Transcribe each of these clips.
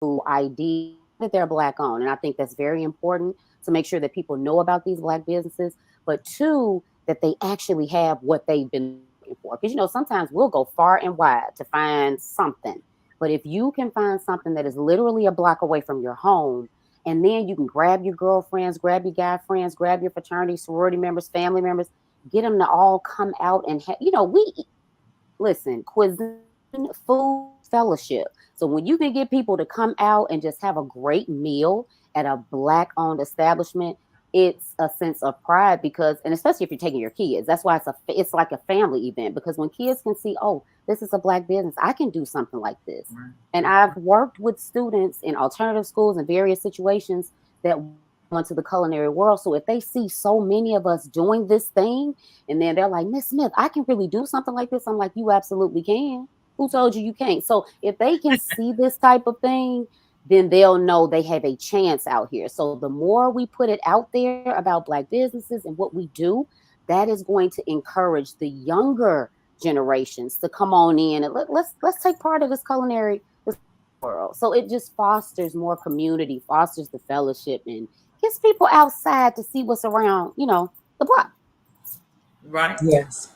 to ID that they're Black owned. And I think that's very important to make sure that people know about these Black businesses, but two, that they actually have what they've been looking for. Because, sometimes we'll go far and wide to find something. But if you can find something that is literally a block away from your home, and then you can grab your girlfriends, grab your guy friends, grab your fraternity, sorority members, family members, get them to all come out and we listen, cuisine, food, fellowship. So when you can get people to come out and just have a great meal at a Black owned establishment, it's a sense of pride because, and especially if you're taking your kids, that's why it's like a family event, because when kids can see, oh, this is a Black business, I can do something like this. Right. And I've worked with students in alternative schools in various situations that want to the culinary world. So if they see so many of us doing this thing, and then they're like, Miss Smith, I can really do something like this. I'm like, you absolutely can. Who told you you can't? So if they can see this type of thing, then they'll know they have a chance out here. So the more we put it out there about Black businesses and what we do, that is going to encourage the younger generations to come on in and let's take part of this world. So it just fosters more community, fosters the fellowship, and gets people outside to see what's around, the block. Right. Yes.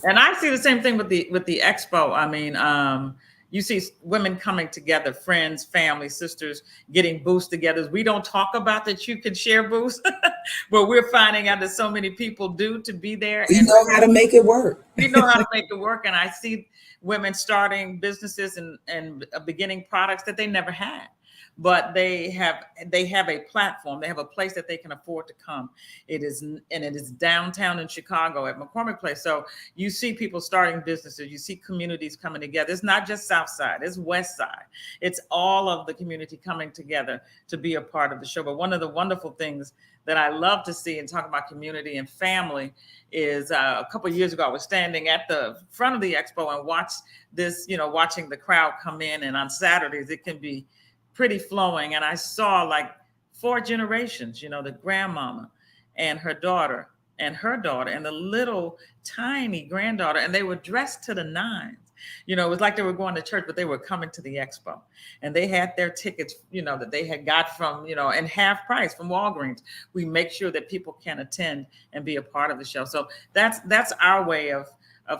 And I see the same thing with the expo. I mean, you see women coming together, friends, family, sisters, getting booths together. We don't talk about that you can share booths, but we're finding out that so many people do to be there. We And know how to make it work. we know how to make it work. And I see women starting businesses and beginning products that they never had. But they have a platform. They have a place that they can afford to come. It is downtown in Chicago at McCormick Place. So you see people starting businesses. You see communities coming together. It's not just South Side. It's West Side. It's all of the community coming together to be a part of the show. But one of the wonderful things that I love to see and talk about community and family is a couple of years ago, I was standing at the front of the expo and watching the crowd come in. And on Saturdays, it can be pretty flowing. And I saw like 4 generations, the grandmama and her daughter and the little tiny granddaughter, and they were dressed to the nines. It was like they were going to church, but they were coming to the expo, and they had their tickets, that they had got from, and half price from Walgreens. We make sure that people can attend and be a part of the show. So that's our way of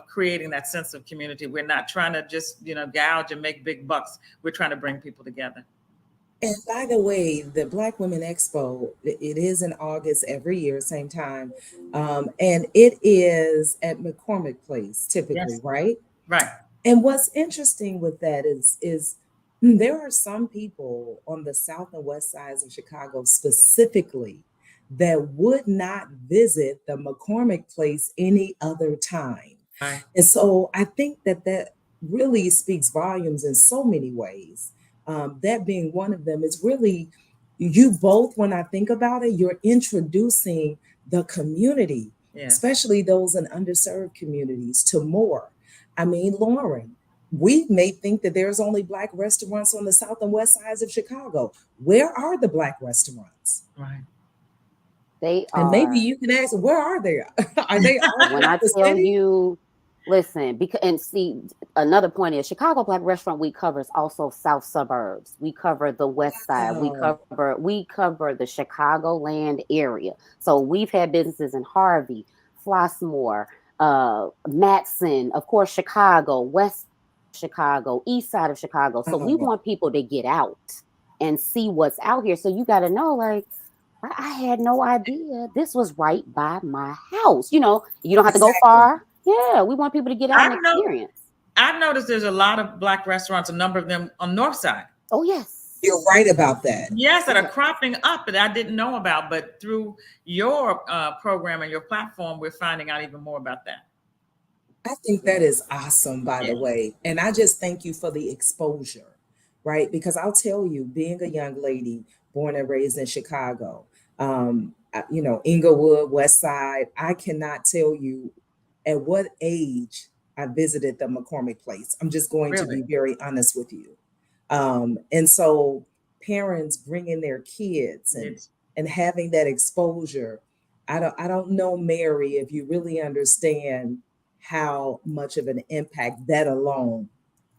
creating that sense of community. We're not trying to just, gouge and make big bucks. We're trying to bring people together. And by the way, the Black Women Expo, it is in August every year, same time. And it is at McCormick Place, typically, Yes. right? Right. And what's interesting with that is there are some people on the south and west sides of Chicago specifically that would not visit the McCormick Place any other time. Right. And so I think that really speaks volumes in so many ways. That being one of them is really you both, when I think about it, you're introducing the community, Yes. especially those in underserved communities, to more. I mean, Lauren, we may think that there's only Black restaurants on the south and west sides of Chicago. Where are the Black restaurants? Right. They And maybe are. you can ask, where are they? Are they all When I throughout the tell city? you, listen, because and see, another point is Chicago Black Restaurant Week covers also South suburbs. We cover the West Side. Wow. We cover the Chicagoland area. So we've had businesses in Harvey, Flossmoor, Matson, of course, Chicago, West Chicago, East Side of Chicago. So we Oh, want people to get out and see what's out here. So you got to know, like, I had no idea this was right by my house. You don't have to go exactly. far. Yeah, we want people to get out and I've no, experience. I've noticed there's a lot of Black restaurants, a number of them on North Side. Oh, yes. You're right about that. Yes, that Oh, are yeah. cropping up that I didn't know about. But through your program and your platform, we're finding out even more about that. I think that is awesome, by Yeah. the way. And I just thank you for the exposure, right? Because I'll tell you, being a young lady born and raised in Chicago, Inglewood, West Side, I cannot tell you at what age I visited the McCormick Place. I'm just going to Really. be very honest with you. And so parents bringing their kids It's and having that exposure. I don't know, Mary, if you really understand how much of an impact that alone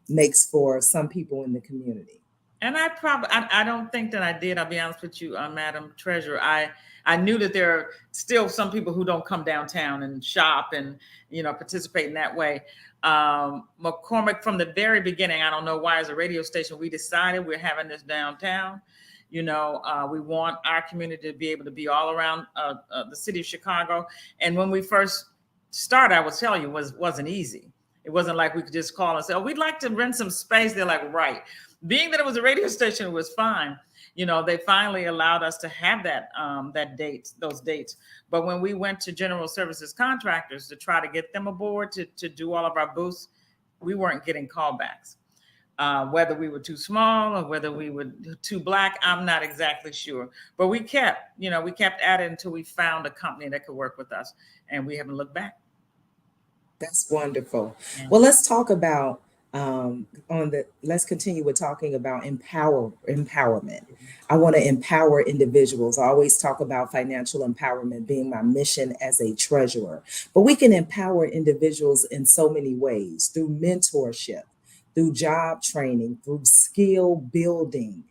makes for some people in the community. And I don't think that I did. I'll be honest with you, Madam Treasurer. I knew that there are still some people who don't come downtown and shop and, participate in that way. McCormick, from the very beginning, I don't know why, as a radio station, we decided we're having this downtown. We want our community to be able to be all around the city of Chicago. And when we first started, I will tell you, wasn't easy. It wasn't like we could just call and say, "Oh, we'd like to rent some space." They're like, "Right." Being that it was a radio station, it was fine. They finally allowed us to have those dates. But when we went to general services contractors to try to get them aboard to do all of our booths, we weren't getting callbacks. Whether we were too small or whether we were too Black, I'm not exactly sure. But we kept at it until we found a company that could work with us, and we haven't looked back. That's wonderful. Yeah. Well, let's talk about let's continue with talking about empowerment. I want to empower individuals. I always talk about financial empowerment being my mission as a treasurer, but we can empower individuals in so many ways: through mentorship, through job training, through skill building.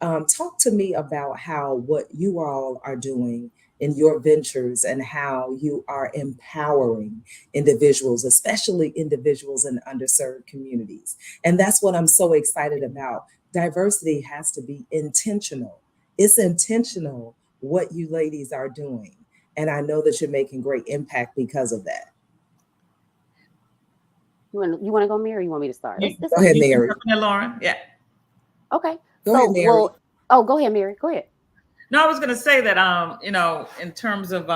Talk to me about what you all are doing in your ventures and how you are empowering individuals, especially individuals in underserved communities. And that's what I'm so excited about. Diversity has to be intentional. It's intentional what you ladies are doing. And I know that you're making great impact because of that. You want to go, Mary? Or you want me to start? Go ahead, Mary. Lauran. Yeah. Okay. Go ahead, Mary. Go ahead, Mary. Go ahead. No, I was going to say that, in terms of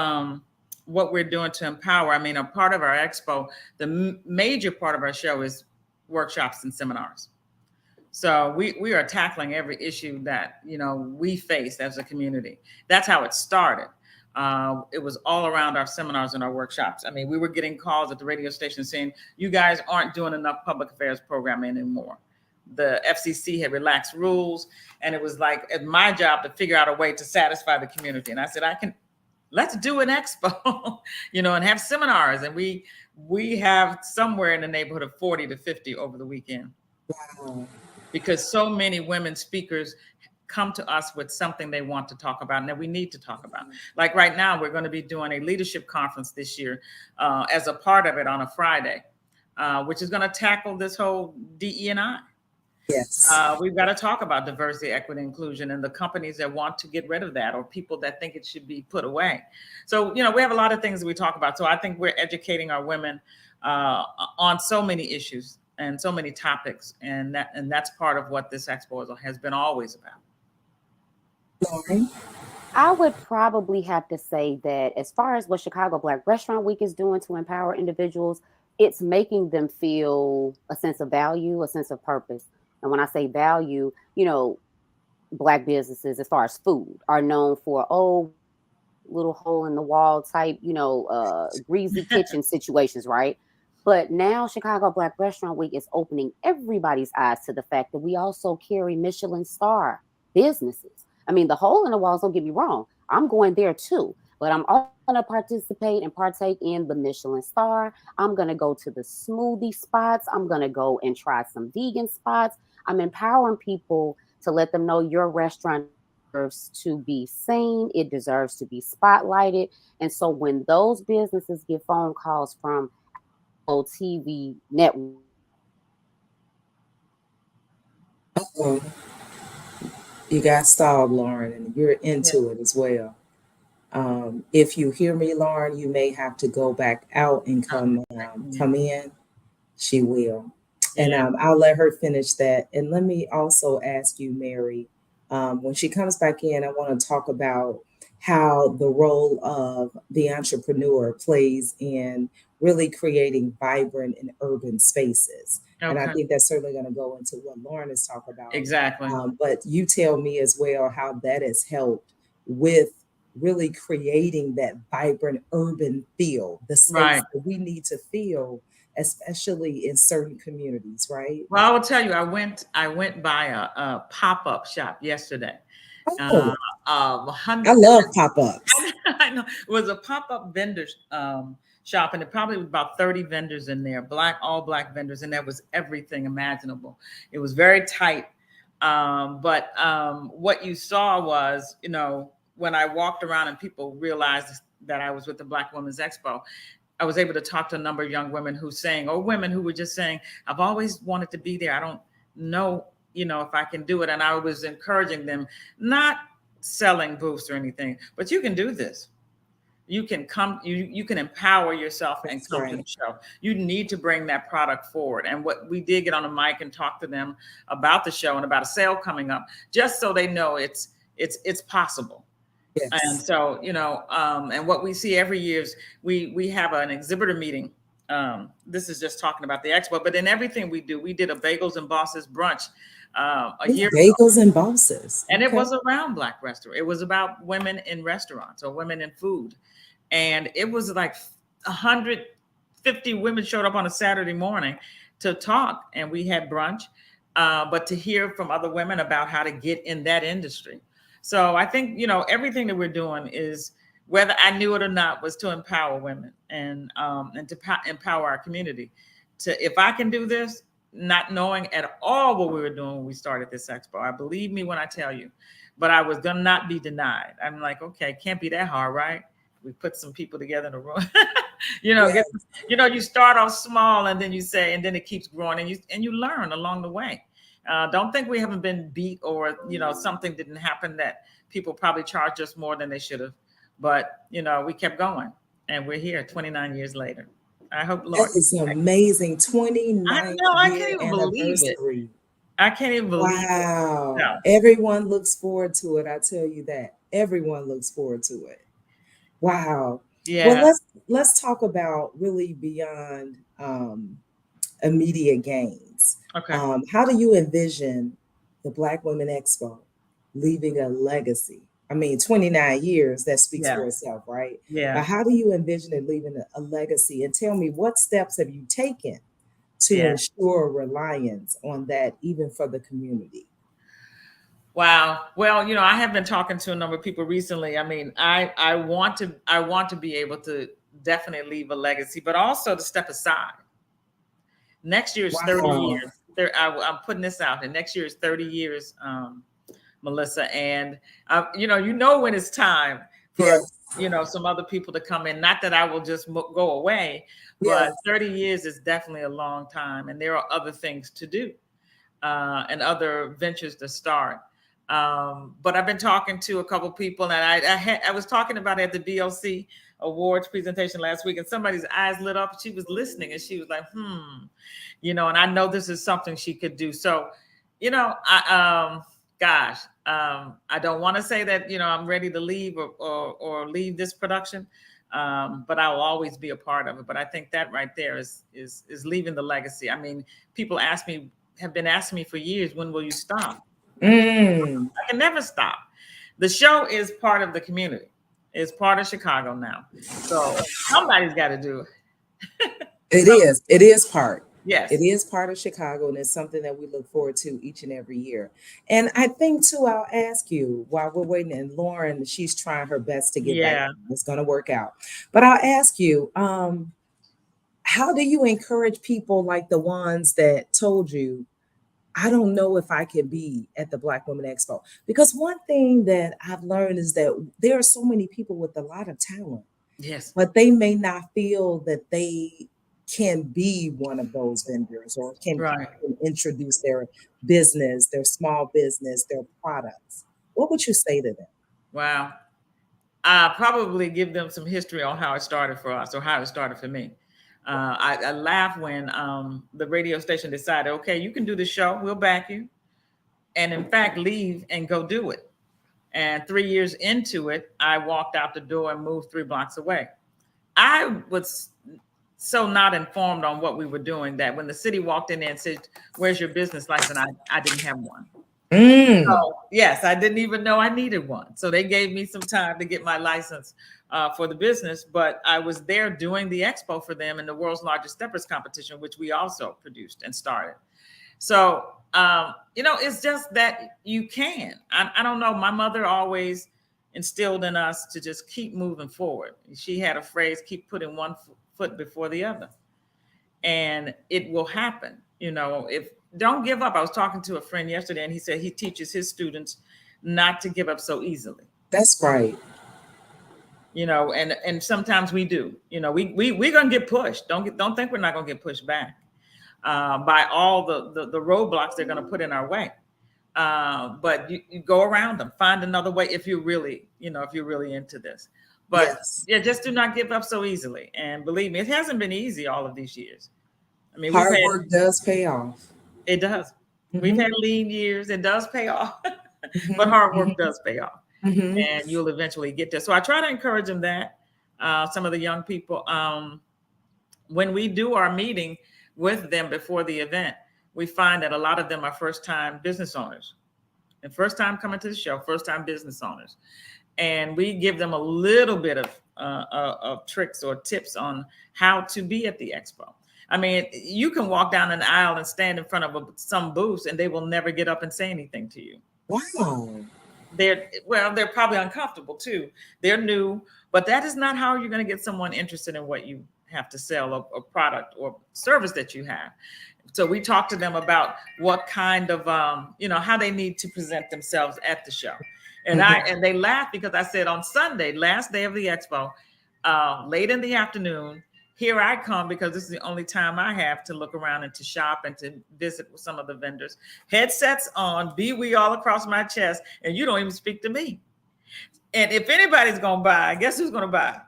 what we're doing to empower, a part of our expo, the major part of our show is workshops and seminars. So we are tackling every issue that, we face as a community. That's how it started. It was all around our seminars and our workshops. We were getting calls at the radio station saying, "You guys aren't doing enough public affairs programming anymore." The FCC had relaxed rules, and it was like my job to figure out a way to satisfy the community. And I said, let's do an expo, and have seminars. And we have somewhere in the neighborhood of 40 to 50 over the weekend. Wow. Because so many women speakers come to us with something they want to talk about and that we need to talk about. Like right now, we're going to be doing a leadership conference this year as a part of it on a Friday, which is going to tackle this whole DE&I. Yes. We've got to talk about diversity, equity, inclusion, and the companies that want to get rid of that, or people that think it should be put away. So, we have a lot of things that we talk about. So I think we're educating our women on so many issues and so many topics. And that's part of what this expo has been always about. Lauran? I would probably have to say that as far as what Chicago Black Restaurant Week is doing to empower individuals, it's making them feel a sense of value, a sense of purpose. And when I say value, Black businesses, as far as food, are known for, little hole in the wall type, greasy kitchen situations, right? But now Chicago Black Restaurant Week is opening everybody's eyes to the fact that we also carry Michelin star businesses. The hole in the walls, don't get me wrong, I'm going there too. But I'm also going to participate and partake in the Michelin star. I'm going to go to the smoothie spots. I'm going to go and try some vegan spots. I'm empowering people to let them know your restaurant deserves to be seen. It deserves to be spotlighted. And so when those businesses get phone calls from TV network. Uh-oh. You got stalled, Lauran, and you're into it as well. If you hear me, Lauran, you may have to go back out and come in. She will. And I'll let her finish that. And let me also ask you, Mary, when she comes back in, I want to talk about how the role of the entrepreneur plays in really creating vibrant and urban spaces. Okay. And I think that's certainly going to go into what Lauran is talking about. Exactly. But you tell me as well how that has helped with really creating that vibrant urban feel, the space that we need to feel, especially in certain communities, right? Well, I will tell you, I went by a pop-up shop yesterday. I love pop-ups. I know. It was a pop-up vendor shop, and it probably was about 30 vendors in there, all black vendors, and there was everything imaginable. It was very tight. But what you saw was, when I walked around and people realized that I was with the Black Women's Expo, I was able to talk to a number of young women who saying, or women who were just saying, I've always wanted to be there. I don't know, if I can do it. And I was encouraging them, not selling booths or anything, but you can do this. You can come, you can empower yourself and That's come to the right. show. You need to bring that product forward. And what we did, get on a mic and talk to them about the show and about a sale coming up, just so they know it's possible. And Yes. so, and what we see every year is we have an exhibitor meeting. This is just talking about the expo, but in everything we do, we did a Bagels and Bosses brunch a Ooh, year ago, bagels and bosses. and it Okay. was around Black restaurant. It was about women in restaurants or women in food, and it was like 150 women showed up on a Saturday morning to talk, and we had brunch, but to hear from other women about how to get in that industry. So I think everything that we're doing is, whether I knew it or not, was to empower women and to empower our community. To, if I can do this, not knowing at all what we were doing when we started this expo, I believe me when I tell you, but I was gonna not be denied. I'm like, okay, can't be that hard, right? We put some people together in a room. Get, Yes. you start off small and then you say, and then it keeps growing, and you learn along the way. Don't think we haven't been beat, or something didn't happen that people probably charged us more than they should have. But we kept going, and we're here 29 years later. I hope, That Lord. is amazing. I 29th know, I year can't even believe it. anniversary. I can't even believe it. Wow. No. Everyone looks forward to it. I tell you that. Everyone looks forward to it. Wow. Well, Yeah. let's talk about really beyond immediate gains. Okay. How do you envision the Black Women Expo leaving a legacy? I mean, 29 years, that speaks Yeah. for itself, right? But Yeah. how do you envision it leaving a legacy? And tell me, what steps have you taken to Yeah. ensure reliance on that, even for the community? Wow. Well, I have been talking to a number of people recently. I mean, I want to be able to definitely leave a legacy, but also to step aside. Next year is 30 Wow. years. I'm putting this out, and next year is 30 years, Melissa. And when it's time for Yes. some other people to come in. Not that I will just go away, but Yes. 30 years is definitely a long time, and there are other things to do and other ventures to start. But I've been talking to a couple people, and I was talking about it at the BLC awards presentation last week, and somebody's eyes lit up. She was listening, and she was like, and I know this is something she could do. So, gosh, I don't want to say that I'm ready to leave or leave this production, but I will always be a part of it. But I think that right there is leaving the legacy. I mean, people have been asking me for years, when will you stop? Mm, I can never stop. The show is part of the community. It's part of Chicago now. So somebody's got to do it. it So is. It is part. It yes. is part of Chicago, and it's something that we look forward to each and every year. And I think too, I'll ask you while we're waiting, and Lauren, she's trying her best to get back. Yeah. It's going to work out. But I'll ask you, how do you encourage people like the ones that told you, I don't know if I can be at the Black Women Expo? Because one thing that I've learned is that there are so many people with a lot of talent, Yes. but they may not feel that they can be one of those vendors, or Right. can introduce their business, their small business, their products. What would you say to them? Wow. I probably give them some history on how it started for us, or how it started for me. I laugh when the radio station decided, okay, you can do the show, we'll back you, and in fact, leave and go do it. And 3 years into it, I walked out the door and moved 3 blocks away. I was so not informed on what we were doing that when the city walked in there and said, "Where's your business license?" I didn't have one. Mm, So yes, I didn't even know I needed one. So they gave me some time to get my license for the business, but I was there doing the expo for them in the world's largest steppers competition, which we also produced and started. So it's just that you can. I don't know. My mother always instilled in us to just keep moving forward. She had a phrase: "Keep putting one foot before the other," and it will happen. If don't give up. I was talking to a friend yesterday, and he said he teaches his students not to give up so easily. That's right. And sometimes we do. We're gonna get pushed. Don't think we're not gonna get pushed back by all the roadblocks they're gonna put in our way. But you go around them, find another way if you're really, if you're really into this. But Yes. yeah, just do not give up so easily. And believe me, it hasn't been easy all of these years. I mean, Hard work does pay off. it does. We've had lean years. It does pay off, but Mhm, hard work mhm, does pay off, mhm. and you'll eventually get there. So I try to encourage them that some of the young people, when we do our meeting with them before the event, we find that a lot of them are first time business owners and first time coming to the show, first time business owners. And we give them a little bit of tricks or tips on how to be at the expo. I mean, you can walk down an aisle and stand in front of some booths and they will never get up and say anything to you. Wow. They're probably uncomfortable too. They're new, but that is not how you're going to get someone interested in what you have to sell, or product or service that you have. So we talk to them about what kind of, how they need to present themselves at the show. And they laugh because I said on Sunday, last day of the expo, late in the afternoon, here I come because this is the only time I have to look around and to shop and to visit with some of the vendors. Headsets on, be all across my chest, and you don't even speak to me. And if anybody's gonna buy, guess who's gonna buy?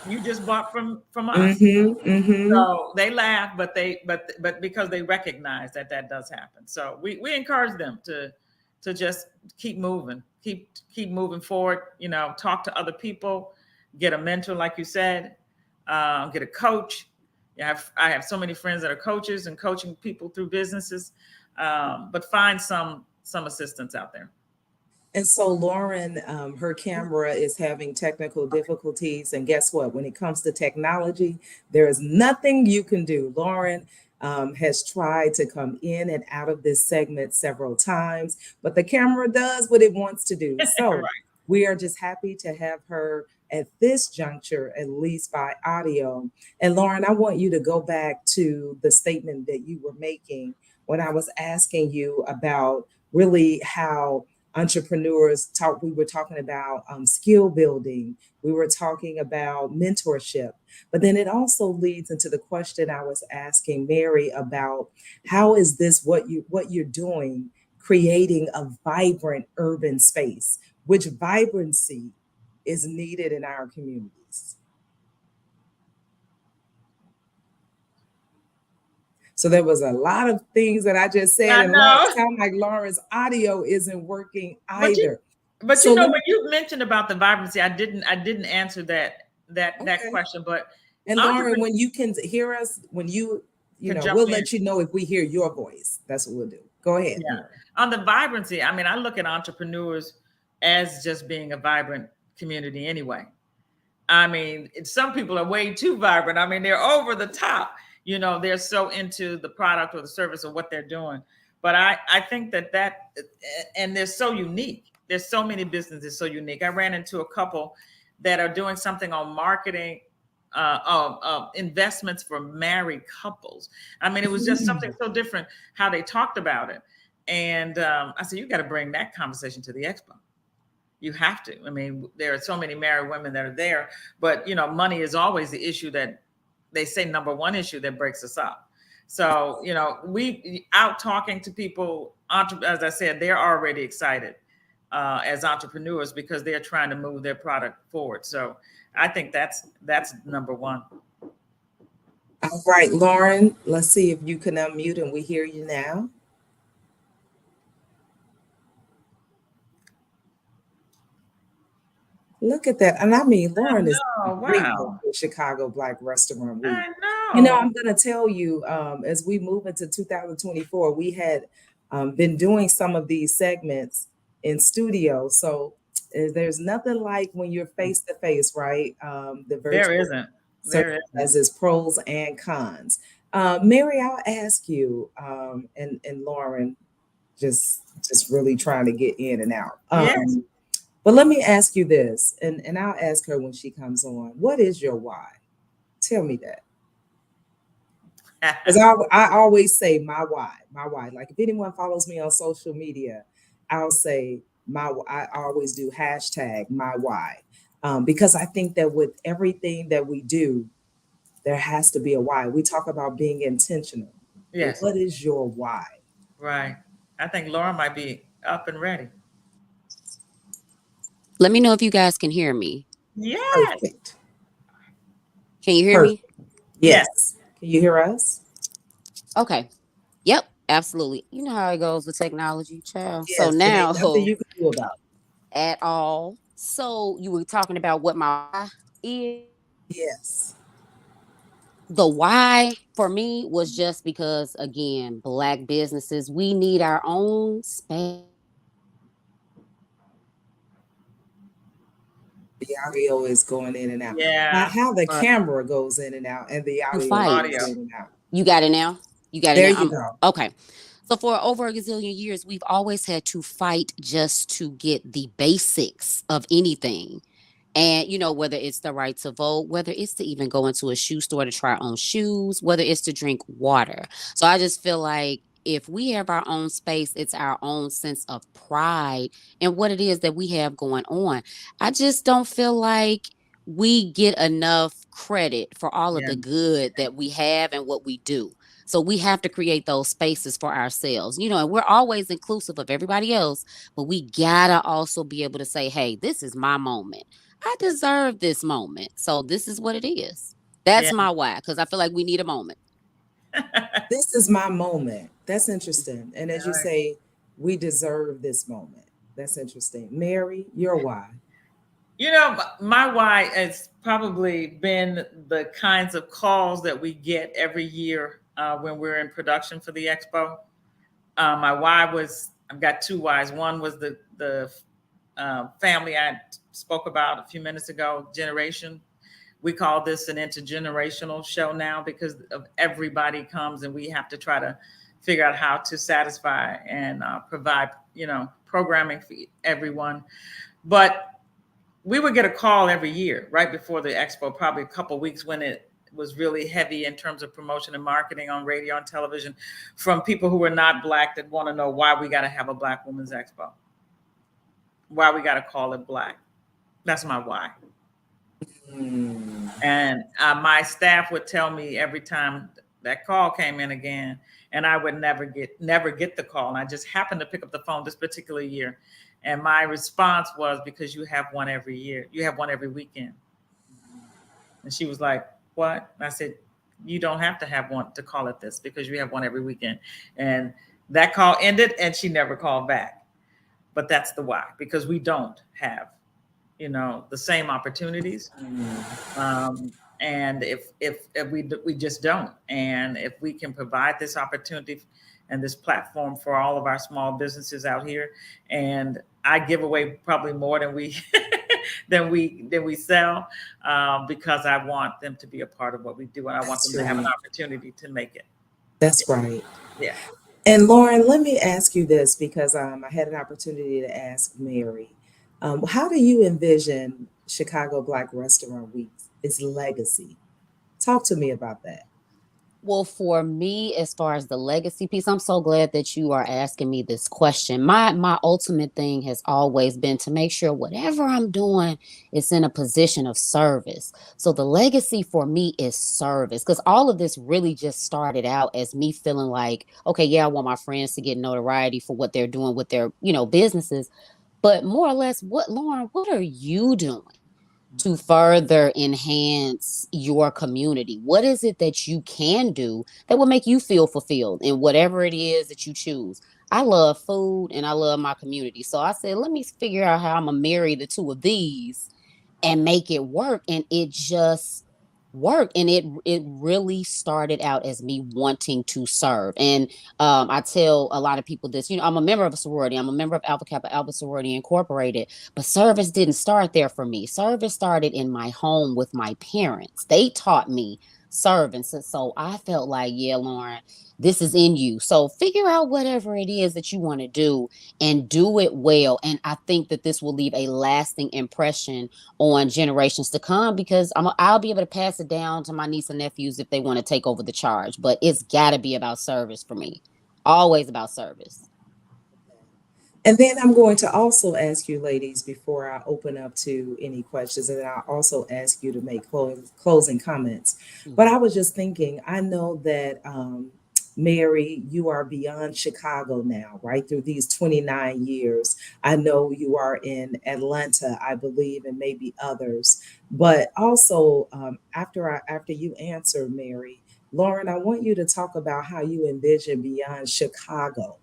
You just bought from us. So they laugh, but because they recognize that does happen. So we encourage them to just keep moving, keep moving forward. Talk to other people, get a mentor, like you said, get a coach. I have so many friends that are coaches and coaching people through businesses, but find some assistance out there. And so Lauran, her camera is having technical difficulties. And guess what? When it comes to technology, there is nothing you can do. Lauran has tried to come in and out of this segment several times, but the camera does what it wants to do. So Right. we are just happy to have her at this juncture, at least by audio. And Lauran, I want you to go back to the statement that you were making when I was asking you about really how entrepreneurs talk. We were talking about skill building. We were talking about mentorship, but then it also leads into the question I was asking Mary about how is this what you're doing, creating a vibrant urban space, which vibrancy is needed in our communities. So there was a lot of things that I just said, I and know. sound like Lauran's audio isn't working But either. But So when you mentioned about the vibrancy, I didn't answer that okay. question. But And Lauran, when you can hear us, when you can know, jump we'll in. let you know if we hear your voice. That's what we'll do. Go ahead. Yeah. On the vibrancy, I mean, I look at entrepreneurs as just being a vibrant community anyway. I mean, some people are way too vibrant. I mean, they're over the top. They're so into the product or the service or what they're doing. But I think that and they're so unique. There's so many businesses so unique. I ran into a couple that are doing something on marketing, investments for married couples. I mean, it was just something so different how they talked about it. And I said, you got to bring that conversation to the expo. You have to. I mean, there are so many married women that are there, but money is always the issue that they say number one issue that breaks us up. So, we out talking to people, as I said, they're already excited as entrepreneurs because they're trying to move their product forward. So I think that's number one. All right, Lauran, let's see if you can unmute and we hear you now. Look at that. And I mean, Lauran is great wow. with Chicago Black Restaurant Week. I know. I'm going to tell you, as we move into 2024, we had been doing some of these segments in studio. So there's nothing like when you're face to face, right? The virtual There isn't. as its pros and cons. Mary, I'll ask you, and Lauran, just really trying to get in and out. Yes. But let me ask you this, and I'll ask her when she comes on. What is your why? Tell me that. Because I always say my why, my why. Like if anyone follows me on social media, I'll say I always do hashtag my why. Because I think that with everything that we do, there has to be a why. We talk about being intentional. Yes, What is your why? right. I think Laura might be up and ready. Let me know if you guys can hear me. Yes, Perfect. Can you hear me? Perfect. yes. Yes. Can you hear us? Okay. Yep, absolutely. You know how it goes with technology, child. So Yes. It ain't now, nothing you can do about at all. So you were talking about what my why is. it. Yes. The why for me was just because, again, black businesses, we need our own space The audio is going in and out. Yeah, How the for camera goes in and out and the to audio goes audio. fight. in and out. You got it now? You got it There now? you go. Okay. So for over a gazillion years, we've always had to fight just to get the basics of anything. And, whether it's the right to vote, whether it's to even go into a shoe store to try on shoes, whether it's to drink water. So I just feel like if we have our own space, it's our own sense of pride in what it is that we have going on. I just don't feel like we get enough credit for all of Yeah, the good that we have and what we do. So we have to create those spaces for ourselves, and we're always inclusive of everybody else, but we gotta also be able to say, hey, this is my moment. I deserve this moment. So this is what it is. yeah. That's my why, because I feel like we need a moment. This is my moment. That's interesting. And as All you right. say, we deserve this moment. That's interesting. Mary, your why. My why has probably been the kinds of calls that we get every year when we're in production for the expo. My why was, I've got two whys. One was the family I spoke about a few minutes ago, generation. We call this an intergenerational show now because of everybody comes and we have to try to figure out how to satisfy and provide, programming for everyone. But we would get a call every year right before the expo, probably a couple of weeks when it was really heavy in terms of promotion and marketing on radio and television, from people who are not black that want to know why we got to have a Black Women's Expo, why we got to call it black. That's my why. Hmm. And my staff would tell me every time that call came in again, and I would never get the call. And I just happened to pick up the phone this particular year. And my response was, because you have one every year, you have one every weekend. And she was like, what? And I said, you don't have to have one to call it this because you have one every weekend. And that call ended and she never called back. But that's the why, because we don't have, the same opportunities. And if we just don't, and if we can provide this opportunity and this platform for all of our small businesses out here, and I give away probably more than we than we sell, because I want them to be a part of what we do, and I want That's them to have an right. opportunity to make it. That's right. Yeah. And Lauren, let me ask you this because I had an opportunity to ask Mary. How do you envision Chicago Black Restaurant Week, its legacy? Talk to me about that. Well, for me, as far as the legacy piece, I'm so glad that you are asking me this question. My ultimate thing has always been to make sure whatever I'm doing is in a position of service. So the legacy for me is service, because all of this really just started out as me feeling like, okay, yeah, I want my friends to get notoriety for what they're doing with their, businesses, but more or less, Lauren, what are you doing to further enhance your community? What is it that you can do that will make you feel fulfilled in whatever it is that you choose? I love food and I love my community. So I said, let me figure out how I'm going to marry the two of these and make it work. And it just worked. And it really started out as me wanting to serve. And I tell a lot of people this, I'm a member of a sorority. I'm a member of Alpha Kappa Alpha Sorority Incorporated. But service didn't start there for me. Service started in my home with my parents. They taught me serving. So I felt like, yeah, Lauren, this is in you. So figure out whatever it is that you want to do and do it well. And I think that this will leave a lasting impression on generations to come, because I'll be able to pass it down to my niece and nephews if they want to take over the charge. But it's got to be about service for me. Always about service. And then I'm going to also ask you, ladies, before I open up to any questions, and then I'll also ask you to make closing comments. But I was just thinking, I know that Mary, you are beyond Chicago now, right? Through these 29 years. I know you are in Atlanta, I believe, and maybe others. But also, after you answer, Mary, Lauren, I want you to talk about how you envision beyond Chicago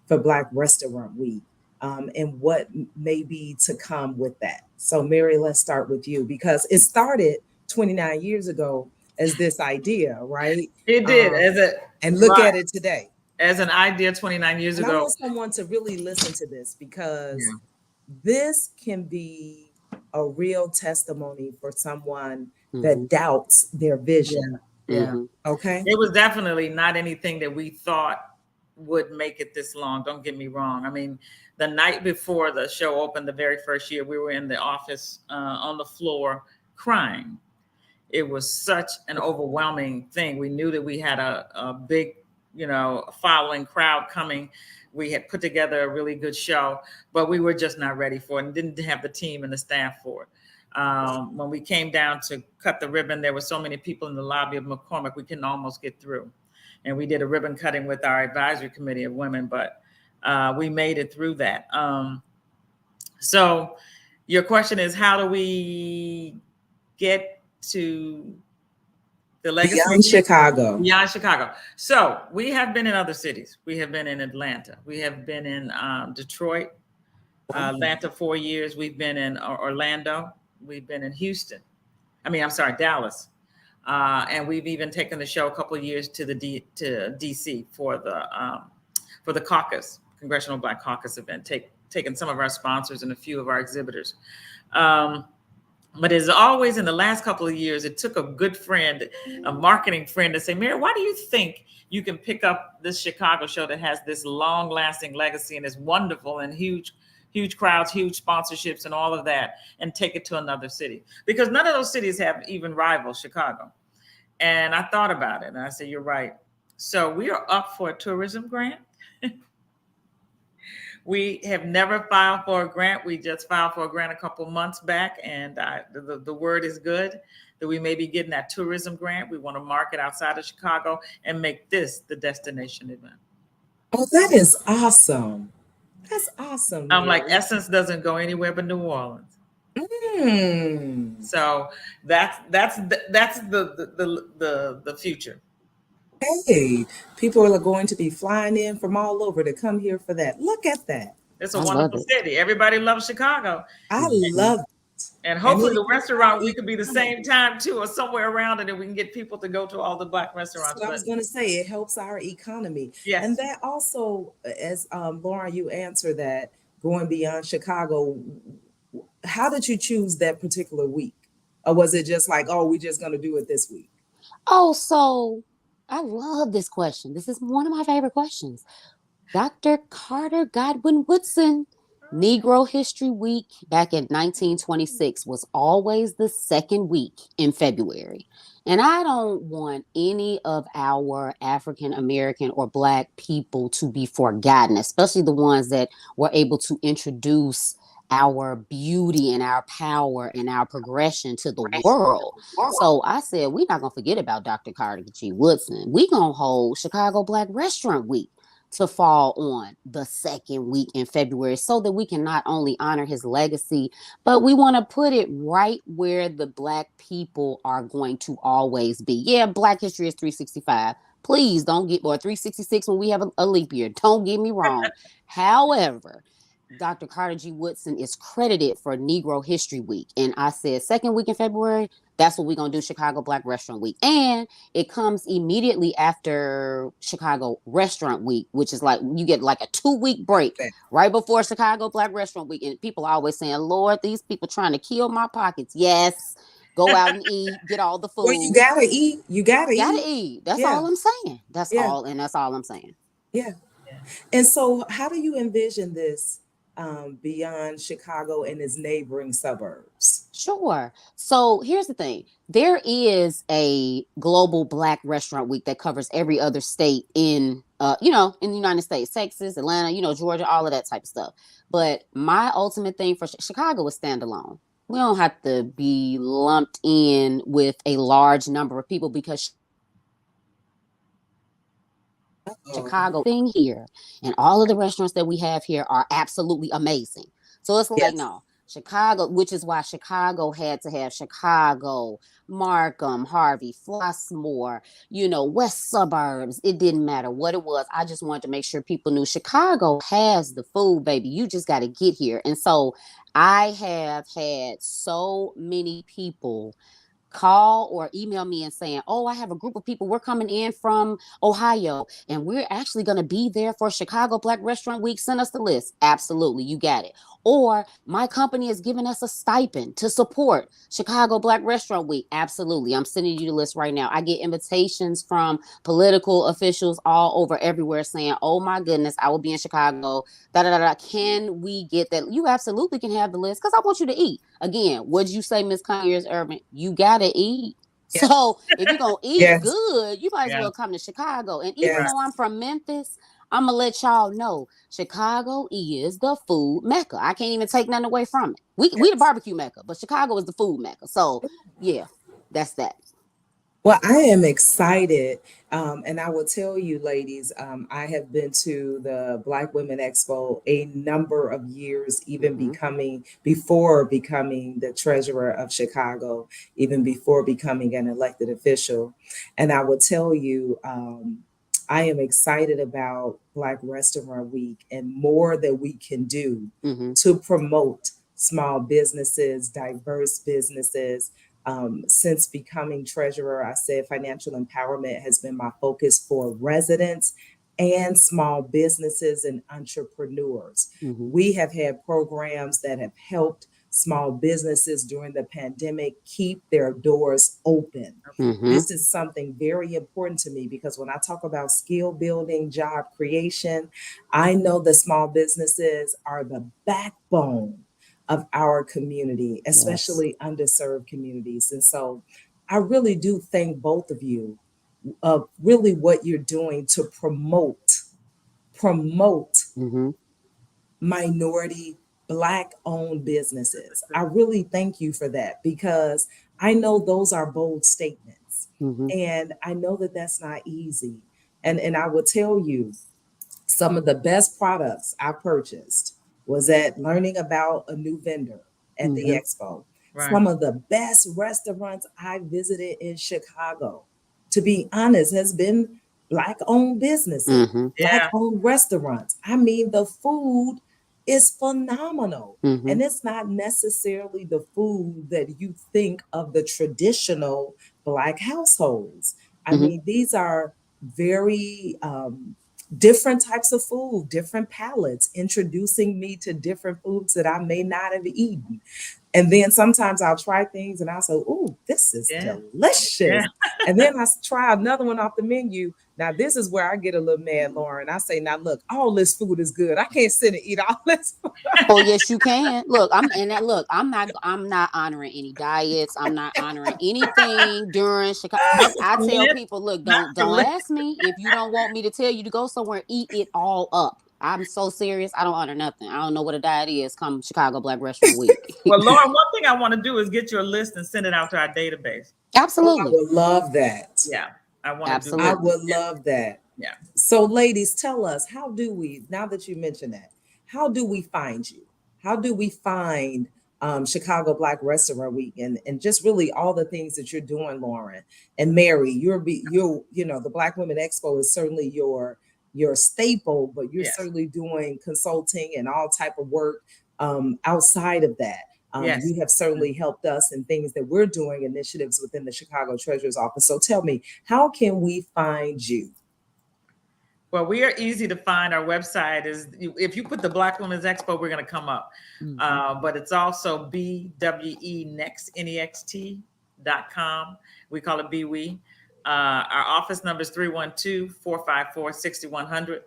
for Black Restaurant Week, and what may be to come with that. So, Mary, let's start with you because it started 29 years ago as this idea, right? It did Um, as a and look right at it today. as an idea 29 years And I ago. want someone to really listen to this because Yeah. this can be a real testimony for someone Mm-hmm. that doubts their vision. Yeah. Mm-hmm. Okay. It was definitely not anything that we thought would make it this long. Don't get me wrong. I mean, the night before the show opened, the very first year, we were in the office on the floor crying. It was such an overwhelming thing. We knew that we had a big, following crowd coming. We had put together a really good show, but we were just not ready for it and didn't have the team and the staff for it. When we came down to cut the ribbon, there were so many people in the lobby of McCormick, we couldn't almost get through. And we did a ribbon cutting with our advisory committee of women, but we made it through that. So your question is, how do we get to the legacy Beyond Chicago. beyond Chicago? So we have been in other cities. We have been in Atlanta. We have been in Detroit, Atlanta 4 years. We've been in Orlando. We've been in Houston. I'm sorry, Dallas. And we've even taken the show a couple of years to DC for the caucus, Congressional Black Caucus event, taken some of our sponsors and a few of our exhibitors. But as always, in the last couple of years, it took a good friend, a marketing friend, to say, Mary, why do you think you can pick up this Chicago show that has this long lasting legacy and is wonderful and huge crowds, huge sponsorships and all of that, and take it to another city? Because none of those cities have even rival Chicago. And I thought about it and I said, you're right. So we are up for a tourism grant. We have never filed for a grant. We just filed for a grant a couple months back, and the word is good that we may be getting that tourism grant. We want to market outside of Chicago and make this the destination event. Oh, that is awesome. That's awesome. I'm like, Mary. Essence doesn't go anywhere but New Orleans. So that's the future. Hey, people are going to be flying in from all over to come here for that. Look at that. It's a I love wonderful it. city. Everybody loves Chicago. I Mhm. love it. And And hopefully it- the restaurant we could be the same time too, or somewhere around it, and we can get people to go to all the Black That's restaurants. what I But was going to say. It helps our economy. And yes, that also, as Laura, you answer that going beyond Chicago, how did you choose that particular week? Or was it just like, oh, we're just going to do it this week? Oh, so I love this question. This is one of my favorite questions. Dr. Carter Godwin Woodson. Negro History Week back in 1926 was always the second week in February. And I don't want any of our African American or Black people to be forgotten, especially the ones that were able to introduce our beauty and our power and our progression to the world. So I said, we're not going to forget about Dr. Carter G. Woodson. We're going to hold Chicago Black Restaurant Week to fall on the second week in February so that we can not only honor his legacy, but we want to put it right where the Black people are going to always be. Yeah, Black history is 365. Please don't get, or 366 when we have a leap year. Don't get me wrong. However, Dr. Carter G. Woodson is credited for Negro History Week. And I said, second week in February, that's what we're going to do, Chicago Black Restaurant Week. And it comes immediately after Chicago Restaurant Week, which is like, you get like a 2-week break right before Chicago Black Restaurant Week. And people are always saying, Lord, these people trying to kill my pockets. Yes, go out and eat, get all the Well, you food. gotta eat. You gotta Gotta eat. eat. That's Yeah, all I'm saying. yeah, That's all I'm saying. yeah. And so, how do you envision this beyond Chicago and its neighboring suburbs? Sure. So here's the thing. There is a global Black restaurant week that covers every other state in in the United States, Texas, Atlanta, Georgia, all of that type of stuff. But my ultimate thing for Chicago is standalone. We don't have to be lumped in with a large number of people because Oh, Chicago thing here and all of the restaurants that we have here are absolutely amazing. So it's like, yes, no, Chicago, which is why Chicago had to have Chicago, Markham, Harvey, Flossmoor, West suburbs. It didn't matter what it was. I just wanted to make sure people knew Chicago has the food, baby. You just got to get here. And so I have had so many people call or email me and saying, "Oh, I have a group of people. We're coming in from Ohio and we're actually going to be there for Chicago Black Restaurant Week. Send us the list." Absolutely, you got it. Or my company is giving us a stipend to support Chicago Black Restaurant Week. Absolutely. I'm sending you the list right now. I get invitations from political officials all over everywhere saying, "Oh my goodness, I will be in Chicago. Da da da da. Can we get that?" You absolutely can have the list because I want you to eat. Again, what'd you say, Miss Conyears-Ervin? You gotta eat. yeah, So if you're gonna eat yes, good, you might as Yeah. well come to Chicago. And even yes, Right. though I'm from Memphis, I'm gonna let y'all know Chicago is the food mecca. I can't even take nothing away from it. We the yes. barbecue mecca, but Chicago is the food mecca. So yeah, that's that. Well, I am excited. And I will tell you, ladies, I have been to the Black Women Expo a number of years, even Hmm. before becoming the treasurer of Chicago, even before becoming an elected official. And I will tell you, I am excited about Black Restaurant Week and more that we can do Hmm. to promote small businesses, diverse businesses. Since becoming treasurer, I said financial empowerment has been my focus for residents and small businesses and entrepreneurs. Hmm. We have had programs that have helped small businesses during the pandemic keep their doors open. Hmm. This is something very important to me because when I talk about skill building, job creation, I know that small businesses are the backbone of our community, Yes. especially underserved communities. And so I really do thank both of you of really what you're doing to promote Hmm. minority Black owned businesses. I really thank you for that because I know those are bold statements. Hmm. And I know that that's not easy. And I will tell you, some of the best products I purchased was at learning about a new vendor at the Hmm. expo. Right. Some of the best restaurants I visited in Chicago, to be honest, has been Black owned businesses, Hmm. Black Yeah. owned restaurants. I mean, the food is phenomenal. Hmm. And it's not necessarily the food that you think of the traditional Black households. I Hmm. mean, these are very different types of food, different palates, introducing me to different foods that I may not have eaten. And then sometimes I'll try things and I'll say, "Oh, this is Yeah. Yeah. delicious." And then I try another one off the menu. Now, this is where I get a little mad, Lauren. I say, "Now, look, all this food is good. I can't sit and eat all this food." Oh yes, you can. Look, I'm not honoring any diets. I'm not honoring anything during Chicago. Not with I the tell list. people, look, Not don't the don't list. ask me if you don't want me to tell you to go somewhere. Eat it all up. I'm so serious. I don't honor nothing. I don't know what a diet is. Come Chicago Black Restaurant Week. Well, Lauren, one thing I want to do is get your list and send it out to our database. Oh, I Absolutely, would love that. Yeah. I want to do I that. absolutely. would love that. Yeah. So, ladies, tell us, how do we, now that you mention that, how do we find you? How do we find Chicago Black Restaurant Week and just really all the things that you're doing, Lauren and Mary? The Black Women Expo is certainly your staple, but you're Yes. certainly doing consulting and all type of work outside of that. Yes. You have certainly helped us in things that we're doing, initiatives within the Chicago Treasurer's Office. So tell me, how can we find you? Well, we are easy to find. Our website is, if you put the Black Women's Expo, we're going to come up. Mhm. But it's also BWE Next, NEXT We call it BWE. Our office number is 312-454-6100.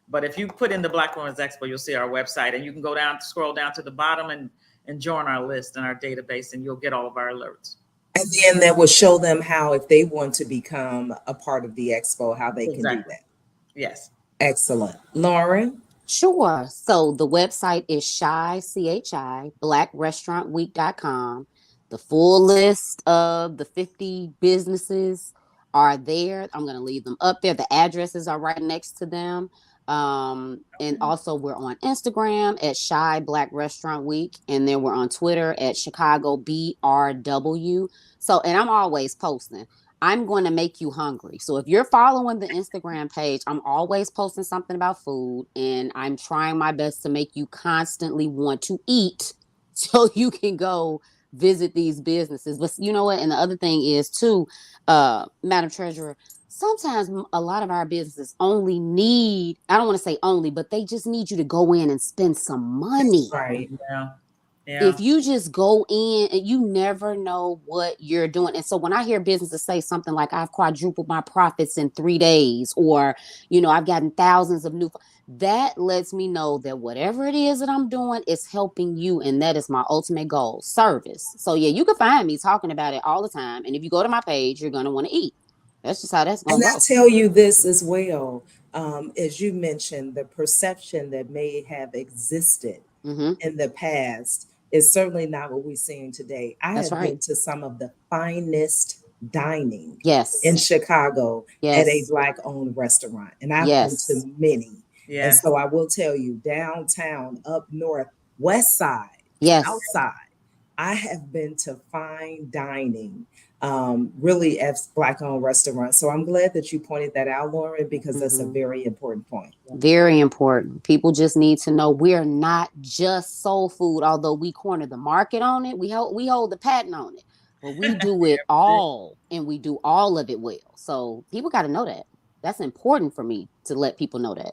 But if you put in the Black Women's Expo, you'll see our website, and you can scroll down to the bottom and join our list and our database, and you'll get all of our alerts. And then that will show them how, if they want to become a part of the expo, how they can do that. Yes. Excellent. Lauran? Sure. So the website is blackrestaurantweek.com. The full list of the 50 businesses are there. I'm going to leave them up there. The addresses are right next to them. And also we're on Instagram at Shy Black Restaurant Week. And then we're on Twitter at Chicago BRW. So, and I'm always posting. I'm going to make you hungry. So if you're following the Instagram page, I'm always posting something about food, and I'm trying my best to make you constantly want to eat so you can go visit these businesses. But you know what? And the other thing is too, Madam Treasurer, sometimes a lot of our businesses only need, I don't want to say only, but they just need you to go in and spend some money. Right. Yeah. Yeah. If you just go in, and you never know what you're doing. And so when I hear businesses say something like, I've quadrupled my profits in 3 days, or, you know, I've gotten thousands of new, that lets me know that whatever it is that I'm doing is helping you. And that is my ultimate goal, service. So yeah, you can find me talking about it all the time. And if you go to my page, you're going to want to eat. That's just how that's going to go. And I tell you this as well, as you mentioned, the perception that may have existed in the past is certainly not what we're seeing today. I have been to some of the finest dining in Chicago at a Black-owned restaurant, and I've been to many. And so I will tell you, downtown, up north, west side, outside, I have been to fine dining, really at Black-owned restaurants. So I'm glad that you pointed that out, Lauran, because that's a very important point. Very important. People just need to know we're not just soul food, although we corner the market on it. We hold the patent on it, but we do it all, and we do all of it well. So people got to know that. That's important for me to let people know that.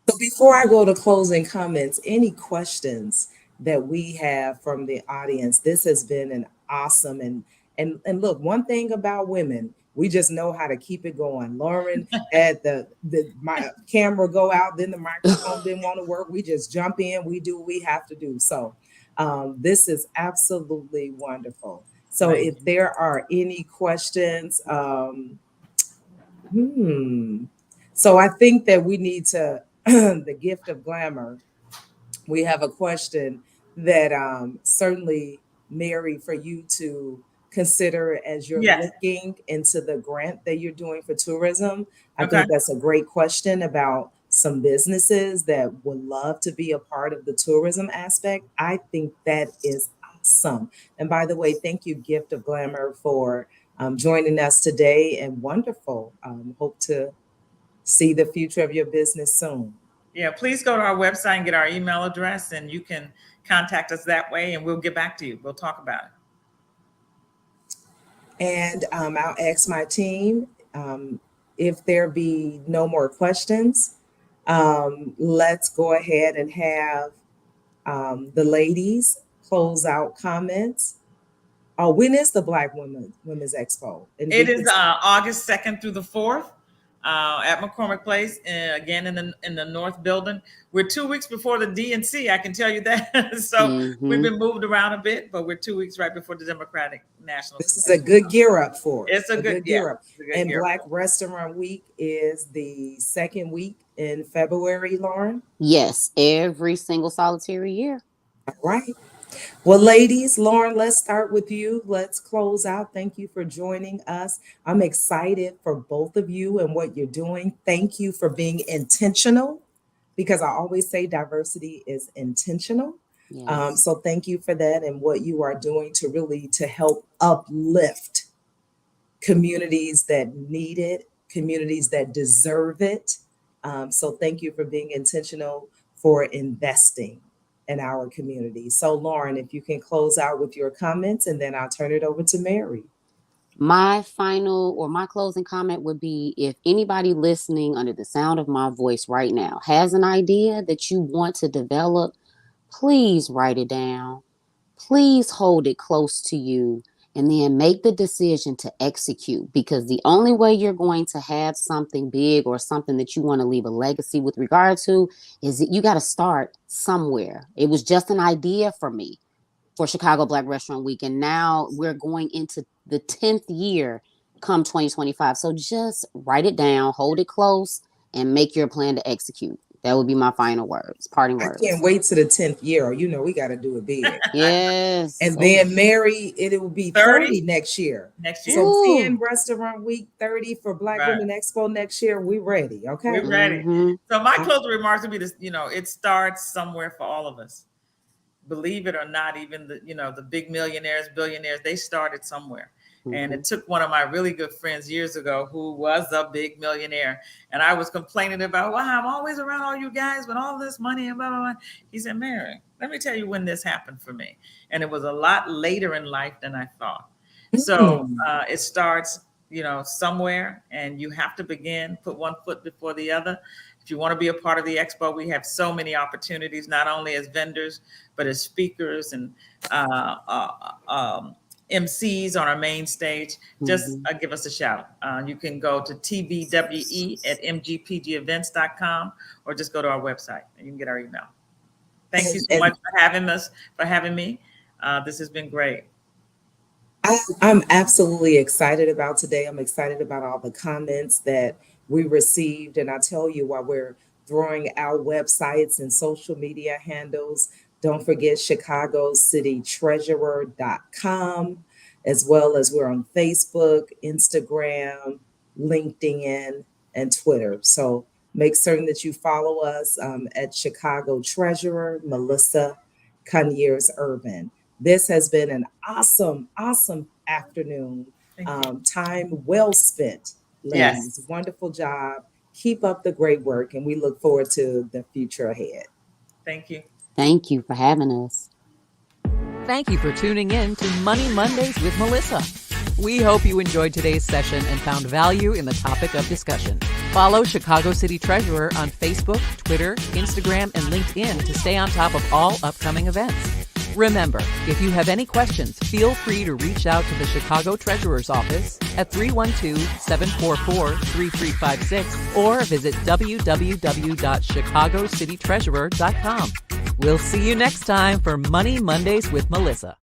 So before I go to closing comments, any questions that we have from the audience? This has been an awesome and look, one thing about women, we just know how to keep it going. Lauran had my camera go out, then the microphone didn't want to work. We just jump in, we do what we have to do. So this is absolutely wonderful. So if there are any questions, so I think that we need to, the gift of glamour, we have a question that certainly, Mary, for you to consider as you're looking into the grant that you're doing for tourism. I think that's a great question about some businesses that would love to be a part of the tourism aspect. I think that is awesome. And by the way, thank you, Gift of Glamour, for joining us today, and wonderful. Hope to see the future of your business soon. Yeah, please go to our website and get our email address, and you can contact us that way, and we'll get back to you. We'll talk about it. And I'll ask my team, if there be no more questions, let's go ahead and have the ladies close out comments. When is the Black Women's Expo? It is August 2nd through the 4th. At McCormick Place, again in the North Building. We're 2 weeks before the DNC, I can tell you that. So we've been moved around a bit, but we're 2 weeks right before the Democratic National. This is a good gear up for it. It's a good gear up. And Black Restaurant Week is the second week in February, Lauran? Yes, every single solitary year. All right. Well, ladies, Lauran, let's start with you. Let's close out. Thank you for joining us. I'm excited for both of you and what you're doing. Thank you for being intentional, because I always say diversity is intentional. Yes. So thank you for that and what you are doing to help uplift communities that need it, communities that deserve it. So thank you for being intentional, for investing in our community. So Lauran, if you can close out with your comments, and then I'll turn it over to Mary. My closing comment would be, if anybody listening under the sound of my voice right now has an idea that you want to develop, please write it down. Please hold it close to you and then make the decision to execute, because the only way you're going to have something big or something that you want to leave a legacy with regard to is that you got to start somewhere. It was just an idea for me for Chicago Black Restaurant Week, and now we're going into the 10th year come 2025. So just write it down, hold it close, and make your plan to execute. That would be my final words, parting I words. can't wait to the 10th year. You know, we got to do it big. Yes. And then Mary, it will be 30 next year. Next year. So Ooh. 10 Restaurant Week, 30 for Black Right. Women Expo next year. We ready, okay? We're ready. Mhm. So my closing remarks would be this, it starts somewhere for all of us. Believe it or not, even the big millionaires, billionaires, they started somewhere. And it took one of my really good friends years ago who was a big millionaire. And I was complaining about, wow, I'm always around all you guys with all this money and blah, blah, blah. He said, Mary, let me tell you when this happened for me. And it was a lot later in life than I thought. So it starts, somewhere, and you have to begin, put one foot before the other. If you want to be a part of the expo, we have so many opportunities, not only as vendors, but as speakers and MCs on our main stage. Just give us a shout. You can go to tvwe@mgpgevents.com or just go to our website and you can get our email. Thank you so much for having me. This has been great. I'm absolutely excited about today. I'm excited about all the comments that we received. And I tell you, while we're throwing out websites and social media handles, don't forget ChicagoCityTreasurer.com, as well as we're on Facebook, Instagram, LinkedIn, and Twitter. So make certain that you follow us at Chicago Treasurer, Melissa Conyears-Ervin. This has been an awesome afternoon. Time well spent, ladies. Yes. Wonderful job. Keep up the great work, and we look forward to the future ahead. Thank you. Thank you for having us. Thank you for tuning in to Money Mondays with Melissa. We hope you enjoyed today's session and found value in the topic of discussion. Follow Chicago City Treasurer on Facebook, Twitter, Instagram, and LinkedIn to stay on top of all upcoming events. Remember, if you have any questions, feel free to reach out to the Chicago Treasurer's Office at 312-744-3356 or visit www.chicagocitytreasurer.com. We'll see you next time for Money Mondays with Melissa.